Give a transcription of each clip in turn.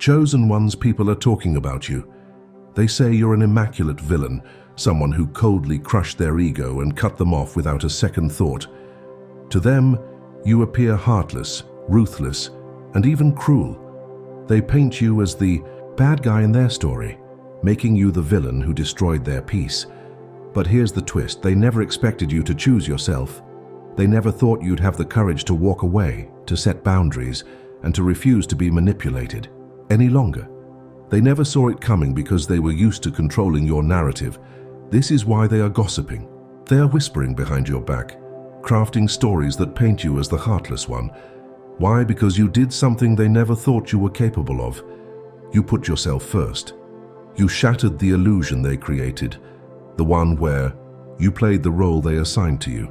Chosen ones, people are talking about you. They say you're an immaculate villain, someone who coldly crushed their ego and cut them off without a second thought. To them, you appear heartless, ruthless, and even cruel. They paint you as the bad guy in their story, making you the villain who destroyed their peace. But here's the twist: they never expected you to choose yourself. They never thought you'd have the courage to walk away, to set boundaries, and to refuse to be manipulated any longer. They never saw it coming because they were used to controlling your narrative. This is why they are gossiping. They are whispering behind your back, crafting stories that paint you as the heartless one. Why? Because you did something they never thought you were capable of. You put yourself first. You shattered the illusion they created, the one where you played the role they assigned to you.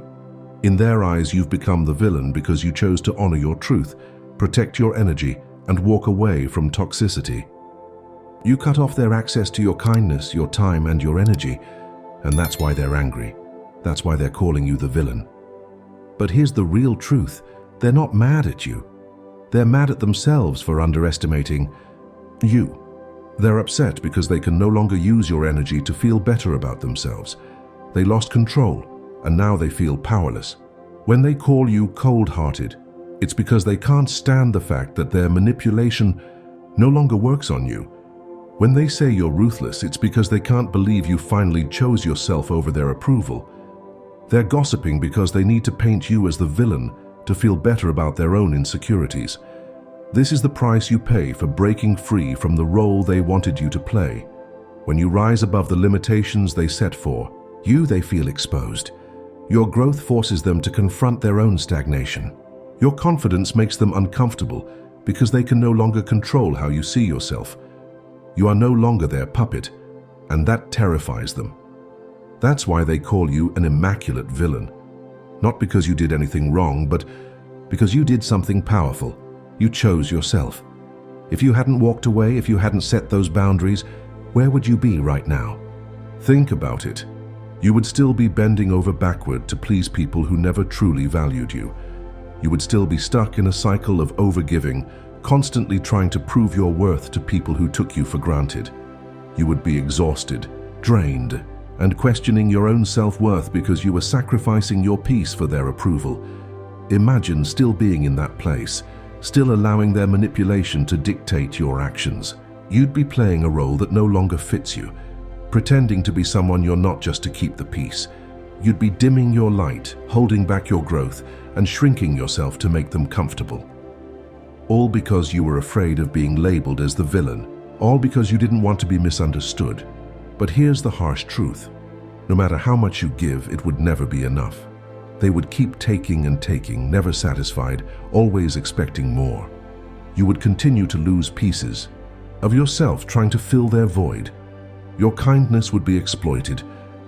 In their eyes, you've become the villain because you chose to honor your truth, protect your energy, and walk away from toxicity. You cut off their access to your kindness, your time, and your energy, and that's why they're angry. That's why they're calling you the villain. But here's the real truth: they're not mad at you. They're mad at themselves for underestimating you. They're upset because they can no longer use your energy to feel better about themselves. They lost control, and now they feel powerless. When they call you cold-hearted, it's because they can't stand the fact that their manipulation no longer works on you. When they say you're ruthless, it's because they can't believe you finally chose yourself over their approval. They're gossiping because they need to paint you as the villain to feel better about their own insecurities. This is the price you pay for breaking free from the role they wanted you to play. When you rise above the limitations they set for you, they feel exposed. Your growth forces them to confront their own stagnation. Your confidence makes them uncomfortable because they can no longer control how you see yourself. You are no longer their puppet, and that terrifies them. That's why they call you an immaculate villain. Not because you did anything wrong, but because you did something powerful. You chose yourself. If you hadn't walked away, if you hadn't set those boundaries, where would you be right now? Think about it. You would still be bending over backward to please people who never truly valued you. You would still be stuck in a cycle of overgiving, constantly trying to prove your worth to people who took you for granted. You would be exhausted, drained, and questioning your own self-worth because you were sacrificing your peace for their approval. Imagine still being in that place, still allowing their manipulation to dictate your actions. You'd be playing a role that no longer fits you, pretending to be someone you're not just to keep the peace. You'd be dimming your light, holding back your growth, and shrinking yourself to make them comfortable. All because you were afraid of being labeled as the villain, all because you didn't want to be misunderstood. But here's the harsh truth. No matter how much you give, it would never be enough. They would keep taking and taking, never satisfied, always expecting more. You would continue to lose pieces of yourself trying to fill their void. Your kindness would be exploited,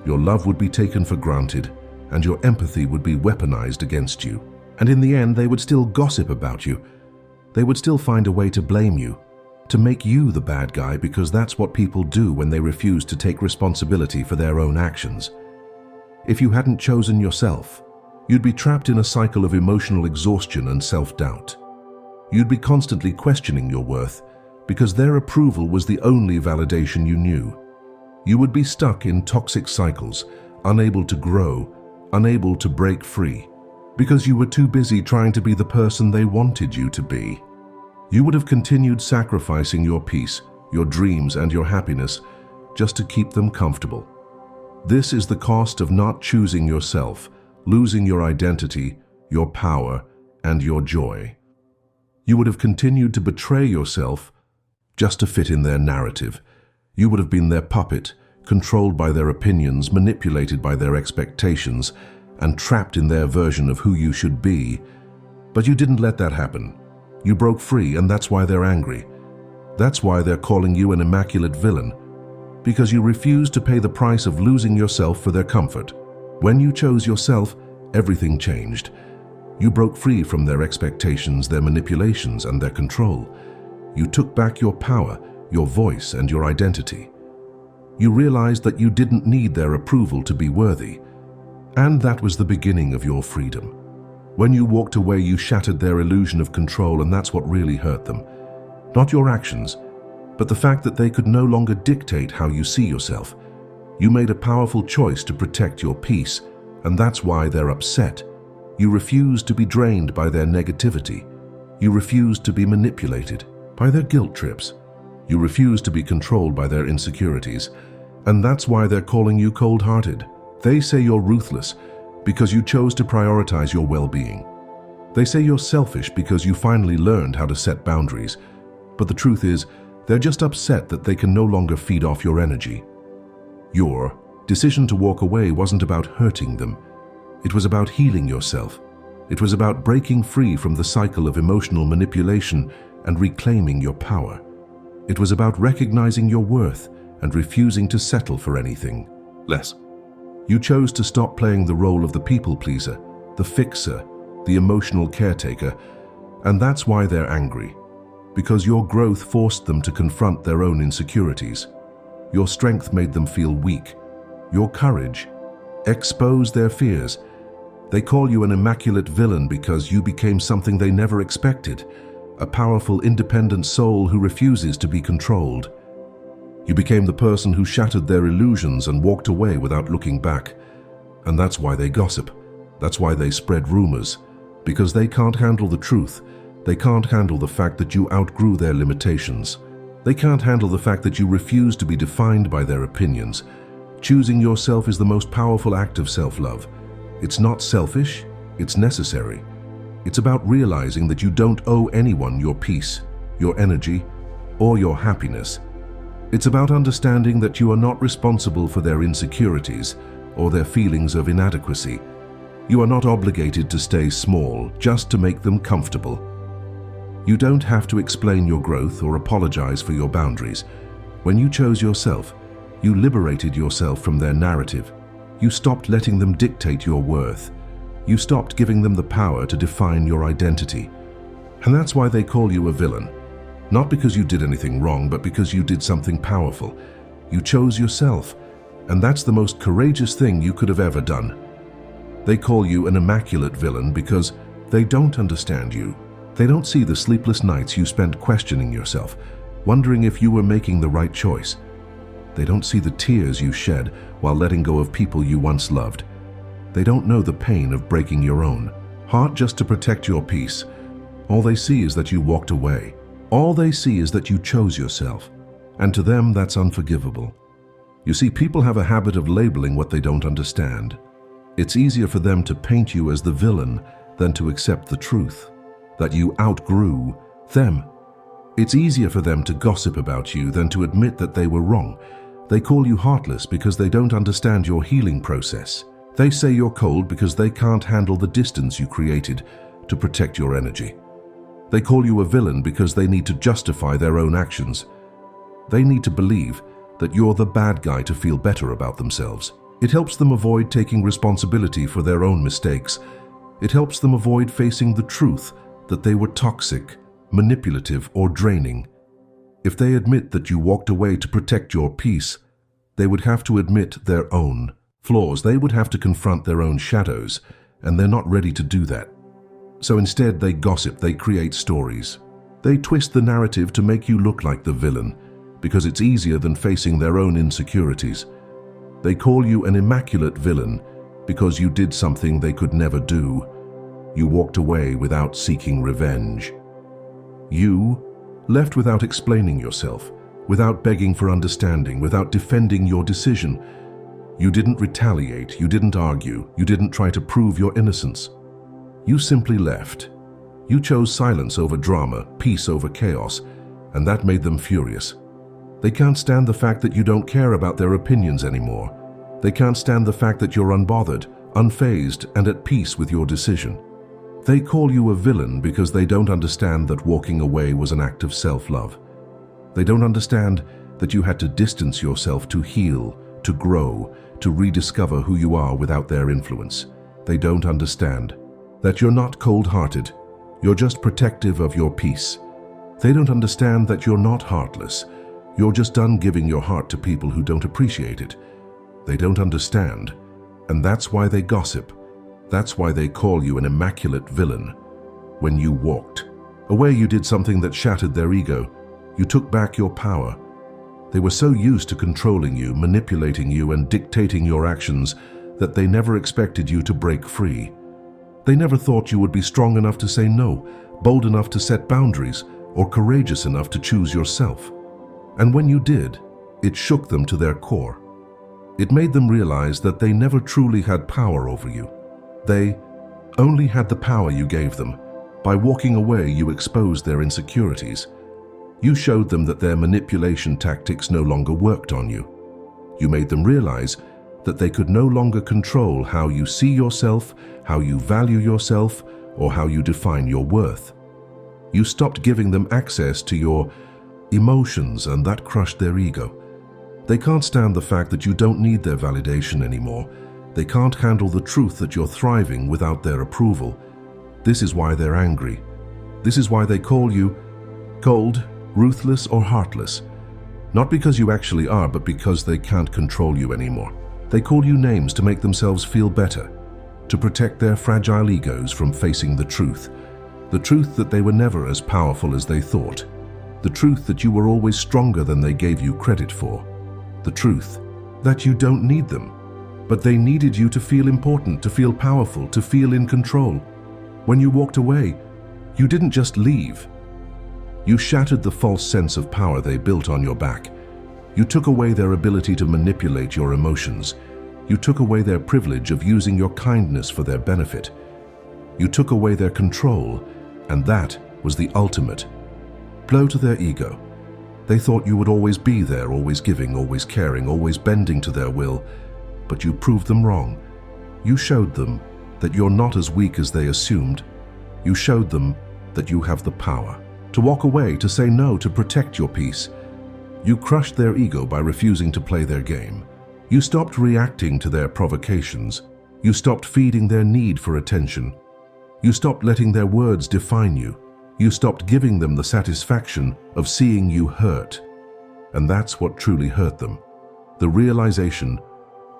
your love would be taken for granted, and your empathy would be weaponized against you. And in the end, they would still gossip about you. They would still find a way to blame you, to make you the bad guy, because that's what people do when they refuse to take responsibility for their own actions. If you hadn't chosen yourself, you'd be trapped in a cycle of emotional exhaustion and self-doubt. You'd be constantly questioning your worth because their approval was the only validation you knew. You would be stuck in toxic cycles, unable to grow, unable to break free, because you were too busy trying to be the person they wanted you to be. You would have continued sacrificing your peace, your dreams, and your happiness just to keep them comfortable. This is the cost of not choosing yourself, losing your identity, your power, and your joy. You would have continued to betray yourself just to fit in their narrative. You would have been their puppet, controlled by their opinions, manipulated by their expectations, and trapped in their version of who you should be. But you didn't let that happen. You broke free, and that's why they're angry. That's why they're calling you an immaculate villain, because you refused to pay the price of losing yourself for their comfort. When you chose yourself, everything changed. You broke free from their expectations, their manipulations, and their control. You took back your power, your voice, and your identity. You realized that you didn't need their approval to be worthy. And that was the beginning of your freedom. When you walked away, you shattered their illusion of control, and that's what really hurt them. Not your actions, but the fact that they could no longer dictate how you see yourself. You made a powerful choice to protect your peace, and that's why they're upset. You refused to be drained by their negativity. You refused to be manipulated by their guilt trips. You refused to be controlled by their insecurities, and that's why they're calling you cold-hearted. They say you're ruthless because you chose to prioritize your well-being. They say you're selfish because you finally learned how to set boundaries. But the truth is, they're just upset that they can no longer feed off your energy. Your decision to walk away wasn't about hurting them. It was about healing yourself. It was about breaking free from the cycle of emotional manipulation and reclaiming your power. It was about recognizing your worth and refusing to settle for anything less. You chose to stop playing the role of the people pleaser, the fixer, the emotional caretaker, and that's why they're angry. Because your growth forced them to confront their own insecurities. Your strength made them feel weak. Your courage exposed their fears. They call you an immaculate villain because you became something they never expected, a powerful, independent soul who refuses to be controlled. You became the person who shattered their illusions and walked away without looking back. And that's why they gossip. That's why they spread rumors. Because they can't handle the truth. They can't handle the fact that you outgrew their limitations. They can't handle the fact that you refuse to be defined by their opinions. Choosing yourself is the most powerful act of self-love. It's not selfish, it's necessary. It's about realizing that you don't owe anyone your peace, your energy, or your happiness. It's about understanding that you are not responsible for their insecurities or their feelings of inadequacy. You are not obligated to stay small just to make them comfortable. You don't have to explain your growth or apologize for your boundaries. When you chose yourself, you liberated yourself from their narrative. You stopped letting them dictate your worth. You stopped giving them the power to define your identity. And that's why they call you a villain. Not because you did anything wrong, but because you did something powerful. You chose yourself, and that's the most courageous thing you could have ever done. They call you an immaculate villain because they don't understand you. They don't see the sleepless nights you spent questioning yourself, wondering if you were making the right choice. They don't see the tears you shed while letting go of people you once loved. They don't know the pain of breaking your own heart just to protect your peace. All they see is that you walked away. All they see is that you chose yourself. And to them, that's unforgivable. You see, people have a habit of labeling what they don't understand. It's easier for them to paint you as the villain than to accept the truth, that you outgrew them. It's easier for them to gossip about you than to admit that they were wrong. They call you heartless because they don't understand your healing process. They say you're cold because they can't handle the distance you created to protect your energy. They call you a villain because they need to justify their own actions. They need to believe that you're the bad guy to feel better about themselves. It helps them avoid taking responsibility for their own mistakes. It helps them avoid facing the truth that they were toxic, manipulative, or draining. If they admit that you walked away to protect your peace, they would have to admit their own flaws. They would have to confront their own shadows, and they're not ready to do that. So instead, they gossip, they create stories. They twist the narrative to make you look like the villain, because it's easier than facing their own insecurities. They call you an immaculate villain because you did something they could never do. You walked away without seeking revenge. You left without explaining yourself, without begging for understanding, without defending your decision. You didn't retaliate, you didn't argue, you didn't try to prove your innocence. You simply left. You chose silence over drama, peace over chaos, and that made them furious. They can't stand the fact that you don't care about their opinions anymore. They can't stand the fact that you're unbothered, unfazed, and at peace with your decision. They call you a villain because they don't understand that walking away was an act of self-love. They don't understand that you had to distance yourself to heal, to grow, to rediscover who you are without their influence. They don't understand that you're not cold-hearted. You're just protective of your peace. They don't understand that you're not heartless. You're just done giving your heart to people who don't appreciate it. They don't understand, and that's why they gossip. That's why they call you an immaculate villain. When you walked away, you did something that shattered their ego. You took back your power. They were so used to controlling you, manipulating you, and dictating your actions that they never expected you to break free. They never thought you would be strong enough to say no, bold enough to set boundaries, or courageous enough to choose yourself. And when you did, it shook them to their core. It made them realize that they never truly had power over you. They only had the power you gave them. By walking away, you exposed their insecurities. You showed them that their manipulation tactics no longer worked on you. You made them realize that they could no longer control how you see yourself, how you value yourself, or how you define your worth. You stopped giving them access to your emotions, and that crushed their ego. They can't stand the fact that you don't need their validation anymore. They can't handle the truth that you're thriving without their approval. This is why they're angry. This is why they call you cold, ruthless, or heartless. Not because you actually are, but because they can't control you anymore. They call you names to make themselves feel better, to protect their fragile egos from facing the truth that they were never as powerful as they thought, the truth that you were always stronger than they gave you credit for, the truth that you don't need them, but they needed you to feel important, to feel powerful, to feel in control. When you walked away, you didn't just leave. You shattered the false sense of power they built on your back. You took away their ability to manipulate your emotions. You took away their privilege of using your kindness for their benefit. You took away their control, and that was the ultimate blow to their ego. They thought you would always be there, always giving, always caring, always bending to their will, but you proved them wrong. You showed them that you're not as weak as they assumed. You showed them that you have the power to walk away, to say no, to protect your peace. You crushed their ego by refusing to play their game. You stopped reacting to their provocations. You stopped feeding their need for attention. You stopped letting their words define you. You stopped giving them the satisfaction of seeing you hurt. And that's what truly hurt them. The realization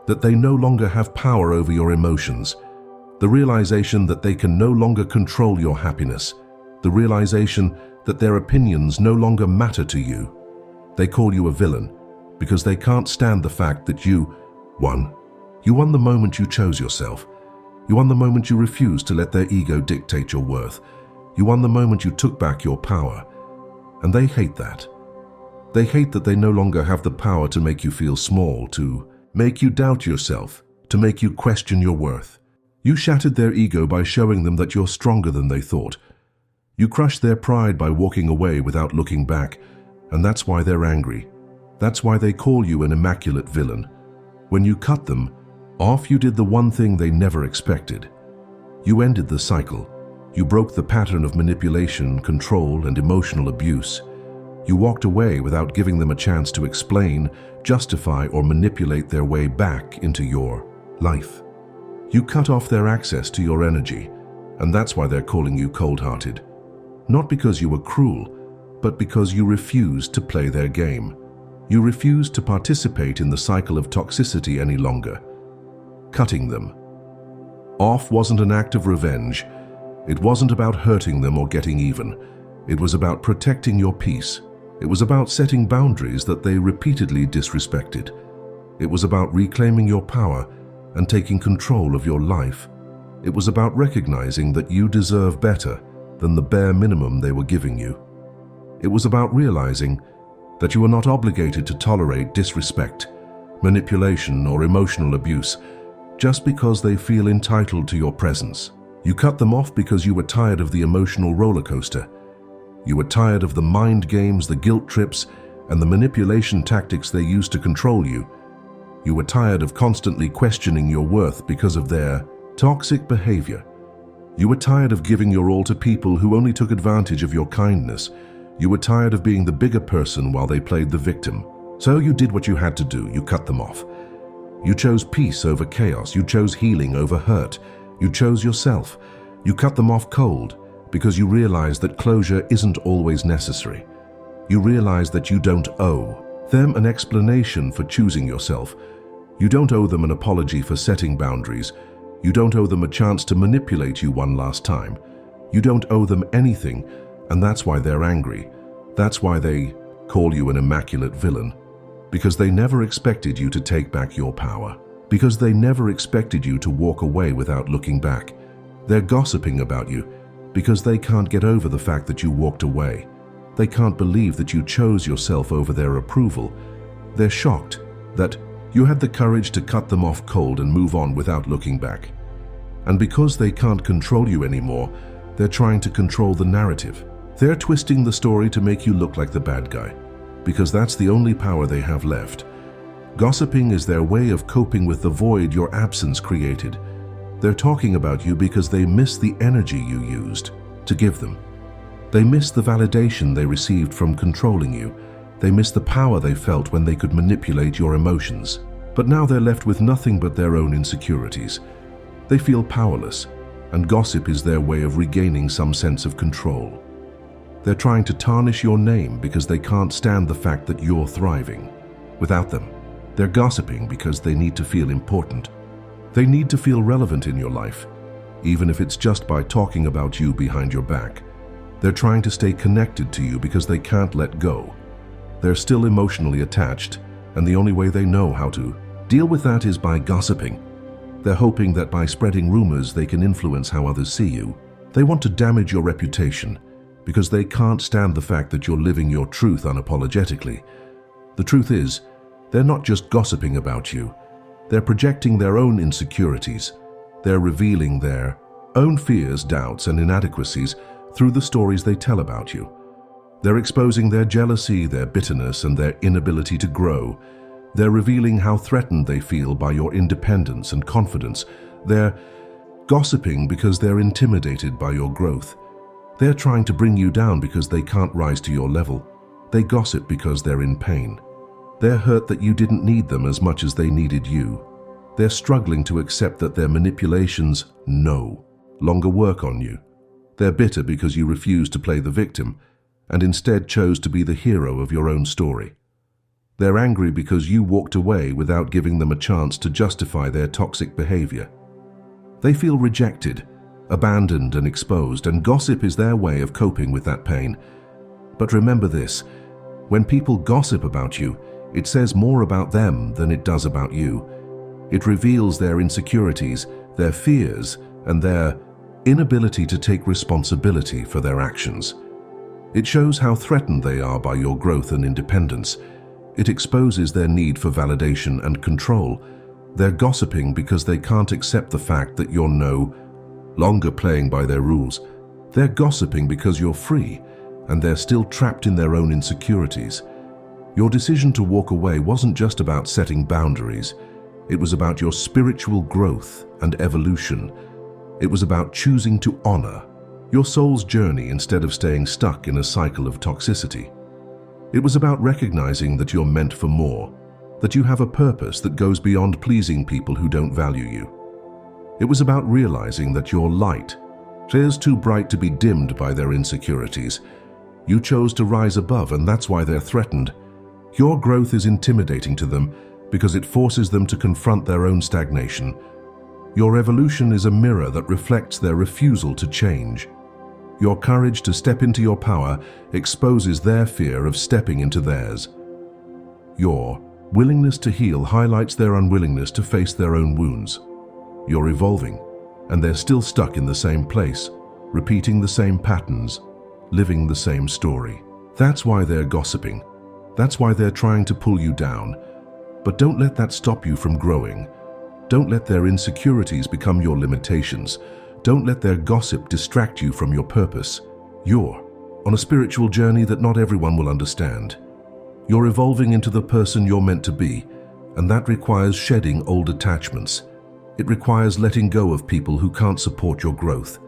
that they no longer have power over your emotions. The realization that they can no longer control your happiness. The realization that their opinions no longer matter to you. They call you a villain because they can't stand the fact that you won. You won the moment you chose yourself. You won the moment you refused to let their ego dictate your worth. You won the moment you took back your power. And they hate that. They hate that they no longer have the power to make you feel small, to make you doubt yourself, to make you question your worth. You shattered their ego by showing them that you're stronger than they thought. You crushed their pride by walking away without looking back, and that's why they're angry. That's why they call you an immaculate villain. When you cut them off, you did the one thing they never expected. You ended the cycle. You broke the pattern of manipulation, control, and emotional abuse. You walked away without giving them a chance to explain, justify, or manipulate their way back into your life. You cut off their access to your energy, and that's why they're calling you cold-hearted. Not because you were cruel, but because you refused to play their game. You refused to participate in the cycle of toxicity any longer. Cutting them off wasn't an act of revenge. It wasn't about hurting them or getting even. It was about protecting your peace. It was about setting boundaries that they repeatedly disrespected. It was about reclaiming your power and taking control of your life. It was about recognizing that you deserve better than the bare minimum they were giving you. It was about realizing that you are not obligated to tolerate disrespect, manipulation, or emotional abuse just because they feel entitled to your presence. You cut them off because you were tired of the emotional roller coaster. You were tired of the mind games, the guilt trips, and the manipulation tactics they used to control you. You were tired of constantly questioning your worth because of their toxic behavior. You were tired of giving your all to people who only took advantage of your kindness. You were tired of being the bigger person while they played the victim. So you did what you had to do. You cut them off. You chose peace over chaos. You chose healing over hurt. You chose yourself. You cut them off cold because you realized that closure isn't always necessary. You realized that you don't owe them an explanation for choosing yourself. You don't owe them an apology for setting boundaries. You don't owe them a chance to manipulate you one last time. You don't owe them anything, and that's why they're angry. That's why they call you an immaculate villain, because they never expected you to take back your power, because they never expected you to walk away without looking back. They're gossiping about you because they can't get over the fact that you walked away. They can't believe that you chose yourself over their approval. They're shocked that you had the courage to cut them off cold and move on without looking back. And because they can't control you anymore, they're trying to control the narrative. They're twisting the story to make you look like the bad guy, because that's the only power they have left. Gossiping is their way of coping with the void your absence created. They're talking about you because they miss the energy you used to give them. They miss the validation they received from controlling you. They miss the power they felt when they could manipulate your emotions. But now they're left with nothing but their own insecurities. They feel powerless, and gossip is their way of regaining some sense of control. They're trying to tarnish your name because they can't stand the fact that you're thriving. Without them, they're gossiping because they need to feel important. They need to feel relevant in your life, even if it's just by talking about you behind your back. They're trying to stay connected to you because they can't let go. They're still emotionally attached, and the only way they know how to deal with that is by gossiping. They're hoping that by spreading rumors they can influence how others see you. They want to damage your reputation because they can't stand the fact that you're living your truth unapologetically. The truth is, they're not just gossiping about you. They're projecting their own insecurities. They're revealing their own fears, doubts, and inadequacies through the stories they tell about you. They're exposing their jealousy, their bitterness, and their inability to grow. They're revealing how threatened they feel by your independence and confidence. They're gossiping because they're intimidated by your growth. They're trying to bring you down because they can't rise to your level. They gossip because they're in pain. They're hurt that you didn't need them as much as they needed you. They're struggling to accept that their manipulations no longer work on you. They're bitter because you refused to play the victim and instead chose to be the hero of your own story. They're angry because you walked away without giving them a chance to justify their toxic behavior. They feel rejected, abandoned, and exposed, and gossip is their way of coping with that pain. But remember this, when people gossip about you, it says more about them than it does about you. It reveals their insecurities, their fears, and their inability to take responsibility for their actions. It shows how threatened they are by your growth and independence. It exposes their need for validation and control. They're gossiping because they can't accept the fact that you're no longer playing by their rules. They're gossiping because you're free, and they're still trapped in their own insecurities. Your decision to walk away wasn't just about setting boundaries. It was about your spiritual growth and evolution. It was about choosing to honor your soul's journey instead of staying stuck in a cycle of toxicity. It was about recognizing that you're meant for more, that you have a purpose that goes beyond pleasing people who don't value you. It was about realizing that your light is too bright to be dimmed by their insecurities. You chose to rise above, and that's why they're threatened. Your growth is intimidating to them because it forces them to confront their own stagnation. Your evolution is a mirror that reflects their refusal to change. Your courage to step into your power exposes their fear of stepping into theirs. Your willingness to heal highlights their unwillingness to face their own wounds. You're evolving, and they're still stuck in the same place, repeating the same patterns, living the same story. That's why they're gossiping. That's why they're trying to pull you down. But don't let that stop you from growing. Don't let their insecurities become your limitations. Don't let their gossip distract you from your purpose. You're on a spiritual journey that not everyone will understand. You're evolving into the person you're meant to be, and that requires shedding old attachments. It requires letting go of people who can't support your growth.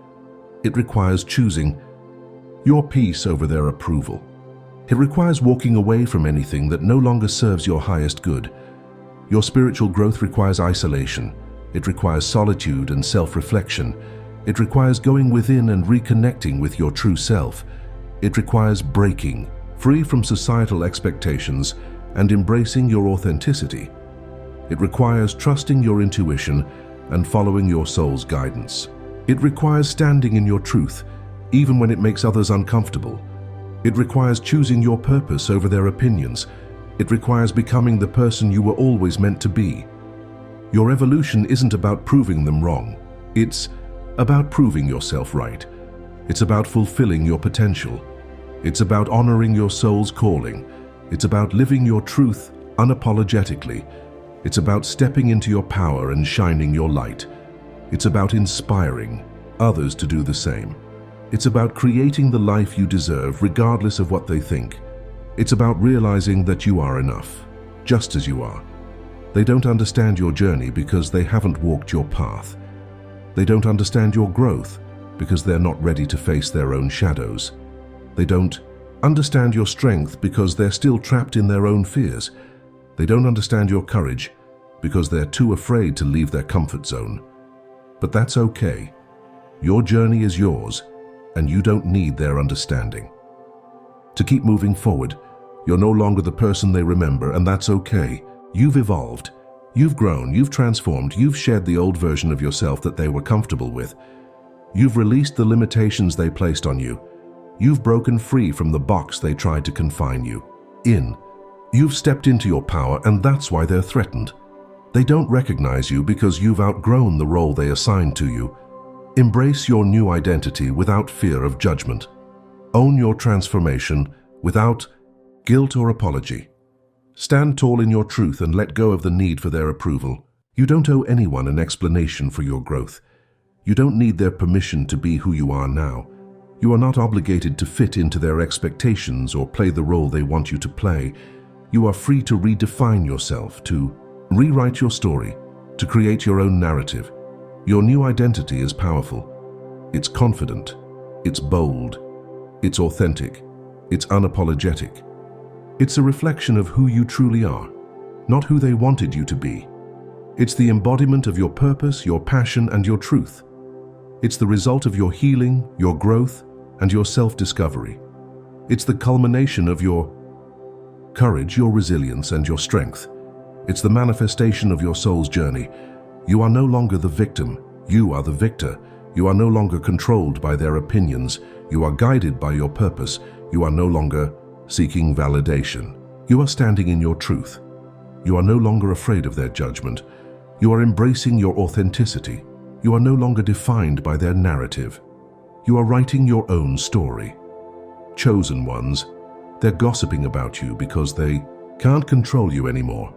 It requires choosing your peace over their approval. It requires walking away from anything that no longer serves your highest good. Your spiritual growth requires isolation. It requires solitude and self-reflection. It requires going within and reconnecting with your true self. It requires breaking free from societal expectations and embracing your authenticity. It requires trusting your intuition and following your soul's guidance. It requires standing in your truth, even when it makes others uncomfortable. It requires choosing your purpose over their opinions. It requires becoming the person you were always meant to be. Your evolution isn't about proving them wrong. It's about proving yourself right. It's about fulfilling your potential. It's about honoring your soul's calling. It's about living your truth unapologetically. It's about stepping into your power and shining your light. It's about inspiring others to do the same. It's about creating the life you deserve regardless of what they think. It's about realizing that you are enough, just as you are. They don't understand your journey because they haven't walked your path. They don't understand your growth because they're not ready to face their own shadows. They don't understand your strength because they're still trapped in their own fears. They don't understand your courage because they're too afraid to leave their comfort zone. But that's okay. Your journey is yours, and you don't need their understanding. To keep moving forward, you're no longer the person they remember, and that's okay. You've evolved. You've grown. You've transformed. You've shed the old version of yourself that they were comfortable with. You've released the limitations they placed on you. You've broken free from the box they tried to confine you in. You've stepped into your power, and that's why they're threatened. They don't recognize you because you've outgrown the role they assigned to you. Embrace your new identity without fear of judgment. Own your transformation without guilt or apology. Stand tall in your truth and let go of the need for their approval. You don't owe anyone an explanation for your growth. You don't need their permission to be who you are now. You are not obligated to fit into their expectations or play the role they want you to play. You are free to redefine yourself, to rewrite your story, to create your own narrative. Your new identity is powerful. It's confident. It's bold. It's authentic. It's unapologetic. It's a reflection of who you truly are, not who they wanted you to be. It's the embodiment of your purpose, your passion, and your truth. It's the result of your healing, your growth, and your self-discovery. It's the culmination of your courage, your resilience, and your strength. It's the manifestation of your soul's journey. You are no longer the victim. You are the victor. You are no longer controlled by their opinions. You are guided by your purpose. You are no longer seeking validation. You are standing in your truth. You are no longer afraid of their judgment. You are embracing your authenticity. You are no longer defined by their narrative. You are writing your own story. Chosen ones, they're gossiping about you because they can't control you anymore.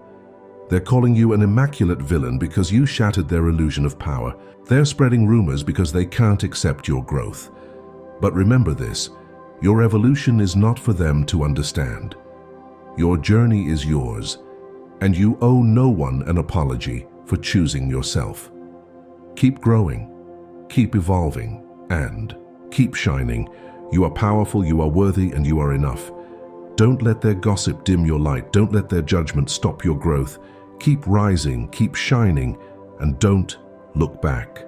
They're calling you an immaculate villain because you shattered their illusion of power. They're spreading rumors because they can't accept your growth. But remember this, your evolution is not for them to understand. Your journey is yours, and you owe no one an apology for choosing yourself. Keep growing, keep evolving, and keep shining. You are powerful, you are worthy, and you are enough. Don't let their gossip dim your light. Don't let their judgment stop your growth. Keep rising, keep shining, and don't look back.